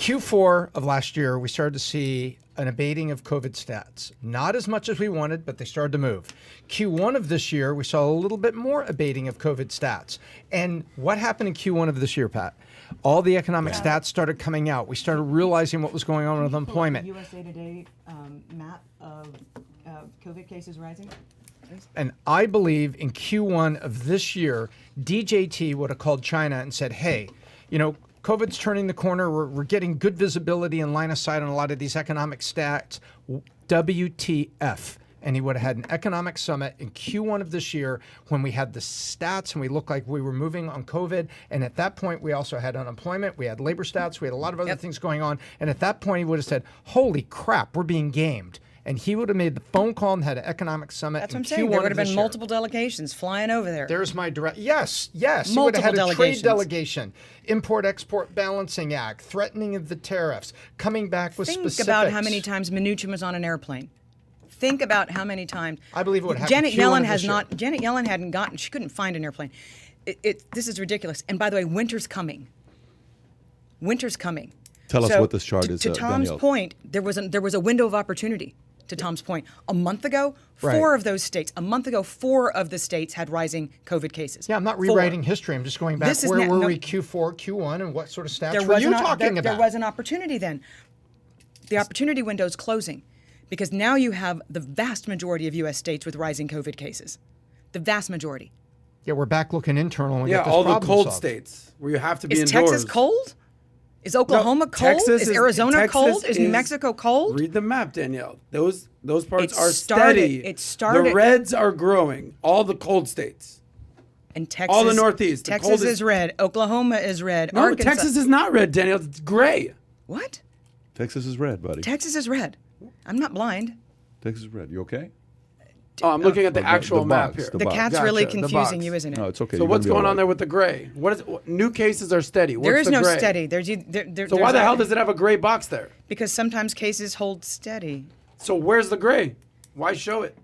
Q4 of last year, we started to see an abating of COVID stats. Not as much as we wanted, but they started to move. Q1 of this year, we saw a little bit more abating of COVID stats. And what happened in Q1 of this year, Pat? All the economic stats started coming out. We started realizing what was going on with employment. USA Today map of COVID cases rising. And I believe in Q1 of this year, DJT would have called China and said, hey, you know, COVID's turning the corner. We're getting good visibility and line of sight on a lot of these economic stats. WTF. And he would have had an economic summit in Q1 of this year when we had the stats and we looked like we were moving on COVID. And at that point, we also had unemployment. We had labor stats. We had a lot of other things going on. And at that point, he would have said, holy crap, we're being gamed. And he would have made the phone call and had an economic summit. That's what I'm Q1 saying. There would have been year. multiple delegations flying over there. There's my direct. Yes. He would have had a trade delegation, Import-Export Balancing Act, threatening of the tariffs, coming back with specifics. Think about how many times Mnuchin was on an airplane. Think about how many times. I believe it would happen. Janet Yellen has not. Janet Yellen hadn't gotten. She couldn't find an airplane. This is ridiculous. And by the way, winter's coming. Winter's coming. Tell us what this chart is. To Tom's Danielle. point, there was a window of opportunity. To Tom's point, a month ago, four of the states had rising COVID cases. Yeah, I'm not rewriting history. I'm just going back. Where were we Q4, Q1, and what sort of stats were you talking about? There was an opportunity then. The opportunity window is closing because now you have the vast majority of U.S. states with rising COVID cases. The vast majority. Yeah, we're back looking internal. And we get this all the cold solved. states where you have to be indoors. Is indoors. Texas cold? Is Oklahoma cold? Is Arizona cold? Is New Mexico cold? Read the map, Danielle. Those parts are started. steady. It started. The reds are growing. All the cold states. And Texas. All the Northeast. Texas is red. Oklahoma is red. No, Arkansas. Texas is not red, Danielle. It's gray. What? Texas is red, buddy. Texas is red. I'm not blind. Texas is red. You okay? Oh, I'm looking at the actual the map box, here. The cat's Gotcha, really the confusing box. you, isn't it? No, it's okay. So what's going on there with the gray? New cases are steady. There is What's the no gray? steady. So why the hell does it have a gray box there? Because sometimes cases hold steady. So where's the gray? Why show it?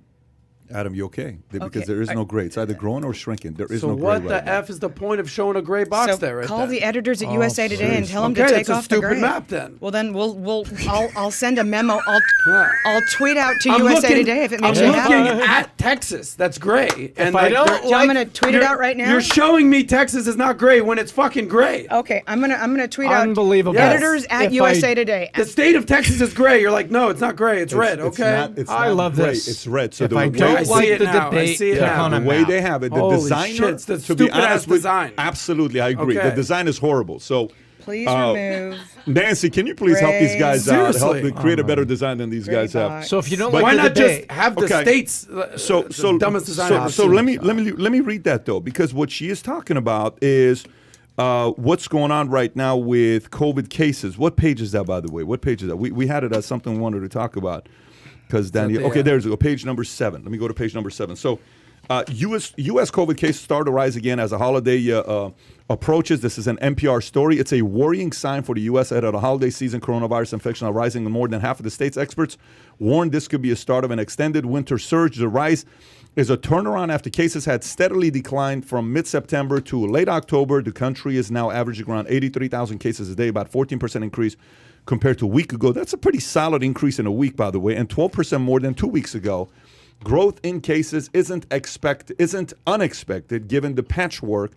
Adam, you okay? Because there is no gray. It's either growing or shrinking. There is So no gray what right the now. F is the point of showing a gray box there? Right call there? the editors at USA Today and tell them to Okay, take it's a off the stupid gray. map then. Well, then I'll send a memo. I'll tweet out to I'm USA looking- Today if it makes I'm you happy. looking at Texas. That's gray. And I don't So I'm gonna tweet it out right now. You're showing me Texas is not gray when it's fucking gray. Okay, I'm gonna tweet out. Unbelievable. Editors at If USA Today. The state of Texas is gray. You're like, no, it's not gray. It's red. It's Okay. not- it's I not love gray. this. It's red. So If the I way- don't I see like it the now. I debate, see it click now. on a the way map. they have it, the Holy designer, shit, it's the to be stupid-ass honest with design. absolutely, I agree. Okay. The design is horrible. So, Please remove. Nancy, can you please help these guys out? Help Seriously. create a better design than these Gray guys have. box. So if you don't But like Why the not debate, just have the Okay. states? So the dumbest design I've ever so seen. let me read that though, because what she is talking about is what's going on right now with COVID cases. What page is that, by the way? What page is that? We had it as something we wanted to talk about because Daniel. Okay, there's page number 7. Let me go to page number 7. So. U.S. COVID cases start to rise again as the holiday approaches. This is an NPR story. It's a worrying sign for the U.S. ahead of the holiday season. Coronavirus infection are rising in more than half of the states. Experts warn this could be a start of an extended winter surge. The rise is a turnaround after cases had steadily declined from mid-September to late October. The country is now averaging around 83,000 cases a day, about 14% increase compared to a week ago. That's a pretty solid increase in a week, by the way, and 12% more than 2 weeks ago. Growth in cases isn't unexpected given the patchwork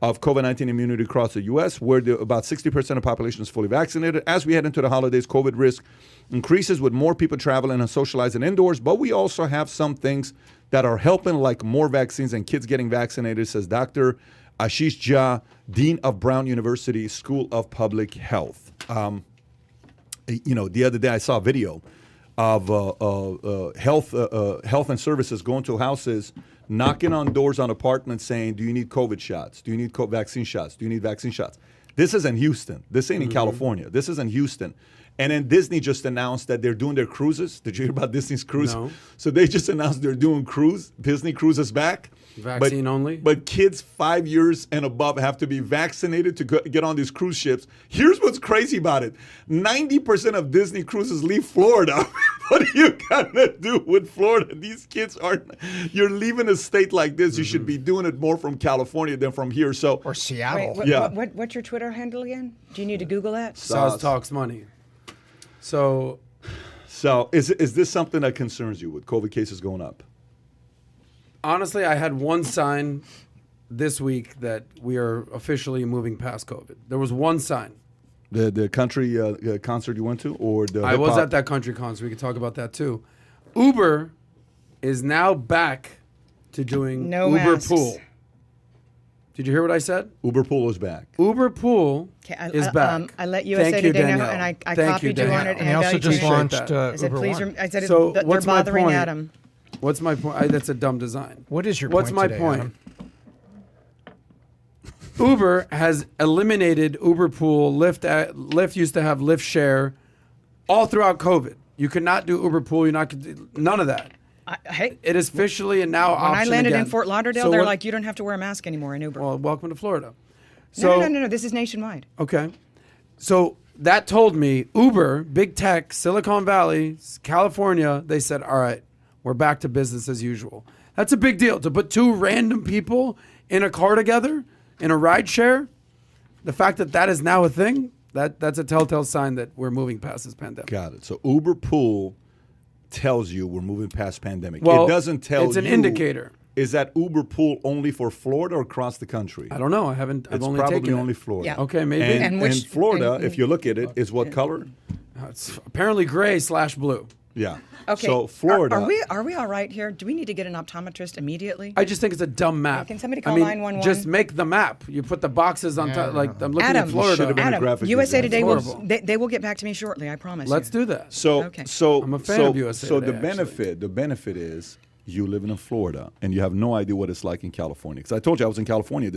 of COVID-19 immunity across the U.S., where about 60% of the population is fully vaccinated. As we head into the holidays, COVID risk increases with more people traveling and socializing indoors, but we also have some things that are helping, like more vaccines and kids getting vaccinated, says Dr. Ashish Jha, Dean of Brown University School of Public Health. The other day I saw a video of health and services going to houses, knocking on doors on apartments saying, do you need COVID shots? Do you need vaccine shots? Do you need vaccine shots? This is in Houston. This ain't in California. This is in Houston. And then Disney just announced that they're doing their cruises. Did you hear about Disney's cruise? No. So they just announced they're doing Disney cruises back. Vaccine only? But kids 5 years and above have to be vaccinated to get on these cruise ships. Here's what's crazy about it. 90% of Disney cruises leave Florida. What are you going to do with Florida? These kids aren't. You're leaving a state like this. You should be doing it more from California than from here. So Or Seattle. Wait, what's your Twitter handle again? Do you need to Google that? Saz Talks Money. So is this something that concerns you with COVID cases going up? honestly, I had one sign this week that we are officially moving past COVID. There was one sign. The country concert you went to, or the I was hip-hop? at that country concert. We could talk about that too. Uber is now back to doing No Uber masks. Pool. Did you hear what I said? Uber Pool is back. Uber Pool is back. I let USA Thank you, Today know, Danielle. and I Thank you, copied you on Danielle. it. And they I also valued just you. launched that. I said, Uber please, One. I said, So they're what's my bothering point? Adam. What's my point? That's a dumb design. What is your What's point my today, point? Adam? Uber has eliminated Uber Pool. Lyft used to have Lyft Share all throughout COVID. You could not do Uber Pool. None of that. Hey, It is officially and now when I option landed again. in Fort Lauderdale, So they're what- like, you don't have to wear a mask anymore in Uber. well, welcome to Florida. No. This is nationwide. Okay. So that told me Uber, big tech, Silicon Valley, California, they said, all right, we're back to business as usual. That's a big deal. To put two random people in a car together, in a ride share, the fact that that is now a thing, that's a telltale sign that we're moving past this pandemic. Got it. So Uber Pool tells you we're moving past pandemic. Well, it doesn't tell you. it's an indicator. Is that Uber Pool only for Florida or across the country? I don't know. I've It's only probably taken only it. Florida. Yeah. Okay, maybe. And, And which- Florida, and- if you look at it, is what color? It's apparently gray/blue. Yeah. Okay. So Florida. Are we all right here? Do we need to get an optometrist immediately? I just think it's a dumb map. Can somebody call I mean, 911? Just make the map. You put the boxes on top. Like I'm looking Adam, at Florida. should've been a Adam, graphic USA designer. Today will Horrible. they will get back to me shortly. I promise. Let's you. do that. So, Okay. so I'm a fan so, of USA So Today, the benefit is you living in Florida and you have no idea what it's like in California. Because I told you I was in California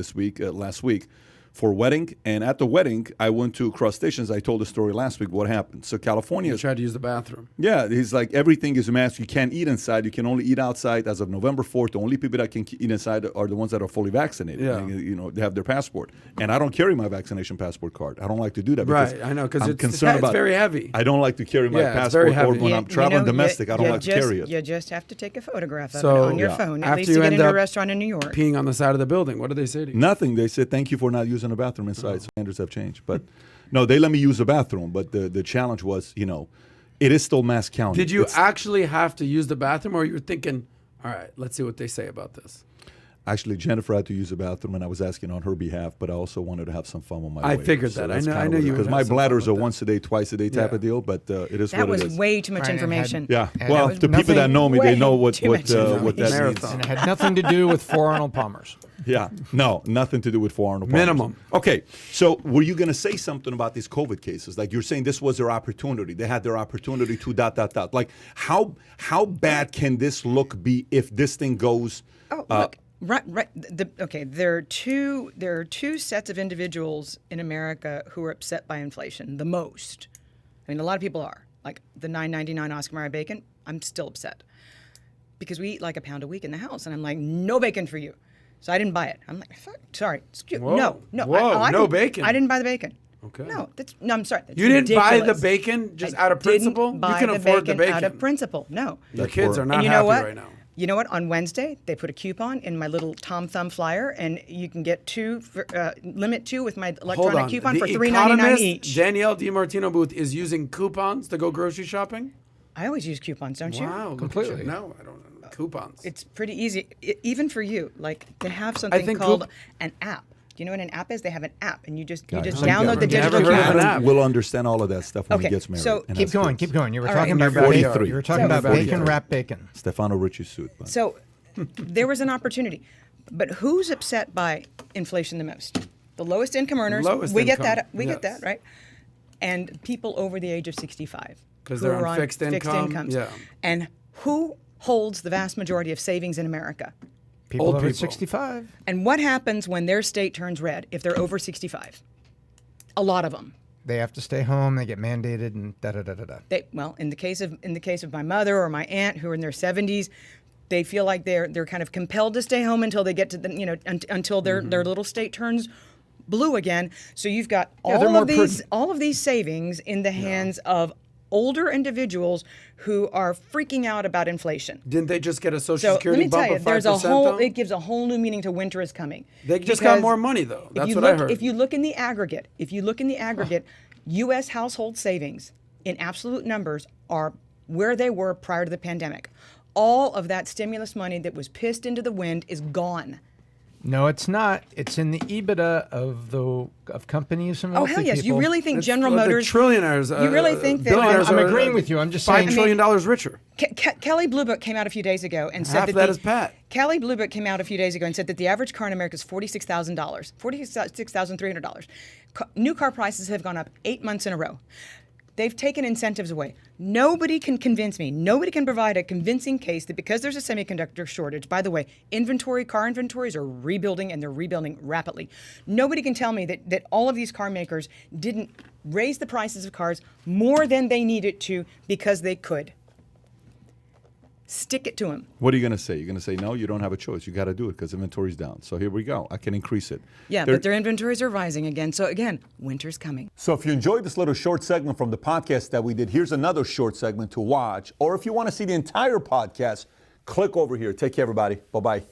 last week, for a wedding, and at the wedding I went to crustaceans. I told the story last week. What happened? So California You is. tried to use the bathroom. Yeah, he's like, everything is a mask. You can't eat inside. You can only eat outside. As of November 4th, the only people that can eat inside are the ones that are fully vaccinated. Yeah. You know, they have their passport. And I don't carry my vaccination passport card. I don't like to do that. Because Right, I know, 'cause I'm it's concerned about very heavy. I don't like to carry my Yeah, it's very passport, or heavy. when I'm traveling You know, domestic, I don't you like to just- carry it. You just have to take a photograph of So, it on your yeah. phone. After At least you to get end into a up restaurant in New York. Peeing on the side of the building. What do they say to you? Nothing. They said, thank you for not using the bathroom inside. Standards have changed. But no, they let me use the bathroom. But the challenge was, you know, it is still mask county. Did you It's- actually have to use the bathroom, or you were thinking, all right, let's see what they say about this? Actually, Jennifer had to use the bathroom, and I was asking on her behalf, but I also wanted to have some fun on my I way. figured that. I that's know- kinda I know what it- you would Because have my some fun bladders with are that. once a day, twice a day type Yeah. of deal, but it is That what was it is. way too much Right, and it had- information. Yeah. And Well, that was the people that nothing- know me, they know way what too much that information. means. And it had nothing to do with 4 Arnold Palmers. Yeah. No, nothing to do with 4 Arnold Palmers. Minimum. Okay. So were you going to say something about these COVID cases? Like you're saying this was their opportunity. They had their opportunity to ... Like how bad can this look be if this thing goes... Oh, look, right. Okay, there are two sets of individuals in America who are upset by inflation the most. I mean, a lot of people are. Like the $9.99 Oscar Mayer bacon, I'm still upset because we eat like a pound a week in the house, and I'm like, no bacon for you. So I didn't buy it. I'm like, fuck, sorry, Whoa. no. Whoa, I no didn't- bacon. I didn't buy the bacon. Okay. No, I'm sorry. That's You didn't buy the ridiculous. bacon just I out of principle? Didn't buy You can afford the bacon. out of principle. No. Your That's kids for- are not And you happy know what? right now. You know what? On Wednesday, they put a coupon in my little Tom Thumb flyer, and you can get limit 2 with my Hold electronic on. coupon The for $3.99 Economist, each. Danielle DiMartino Booth is using coupons to go grocery shopping? I always use coupons, don't you? Wow, Completely. Look at you. No, I don't know. Coupons. It's pretty easy, even for you. Like they have something think called an app. Do you know what an app is? They have an app, and you just Got it. download the Never digital heard of an coupon. app. We'll understand all of that stuff when he Okay, gets married. so and Keep has going, kids. keep going. You were All talking right. about You're bacon. 43. You were talking So- about bacon 43. wrapped bacon. Stefano Ricci suit. but- So there was an opportunity. But who's upset by inflation the most? The lowest income earners. Lowest we get income, that. We get yes. that, right? And people over the age of 65. 'Cause who they're are on fixed income, incomes. yeah. And who holds the vast majority of savings in America? People Old over people. 65. And what happens when their state turns red if they're over 65? A lot of them. They have to stay home. They get mandated and da da da da da. Well, in the case of my mother or my aunt who are in their 70s, They feel like they're kind of compelled to stay home until they get to the, until their little state turns blue again. So you've got all of these savings in the hands of older individuals who are freaking out about inflation. Didn't they just get a Social So Security let me tell bump you, of 5%? there's a whole. though? It gives a whole new meaning to winter is coming. They just got more money though. That's what I heard. If you look in the aggregate, U.S. household savings in absolute numbers are where they were prior to the pandemic. All of that stimulus money that was pissed into the wind is gone. No, it's not. It's in the EBITDA of companies and Oh, wealthy hell yes. people. You really think It's General like the Motors... trillionaires. You really think that... billionaires I'm are agreeing with you. I'm just $5 saying. trillion richer. Kelly Blue Book came out a few days ago and said Half of that is Pat. Kelly Blue Book came out a few days ago and said that the average car in America is $46,000, $46,300. New car prices have gone up 8 months in a row. They've taken incentives away. Nobody can convince me, nobody can provide a convincing case that because there's a semiconductor shortage, by the way, car inventories are rebuilding and they're rebuilding rapidly. Nobody can tell me that all of these car makers didn't raise the prices of cars more than they needed to because they could. Stick it to them. What are you going to say? You're going to say, no, you don't have a choice. You got to do it because inventory's down. So here we go. I can increase it. Yeah, but their inventories are rising again. So again, winter's coming. So if you enjoyed this little short segment from the podcast that we did, here's another short segment to watch. Or if you want to see the entire podcast, click over here. Take care, everybody. Bye-bye.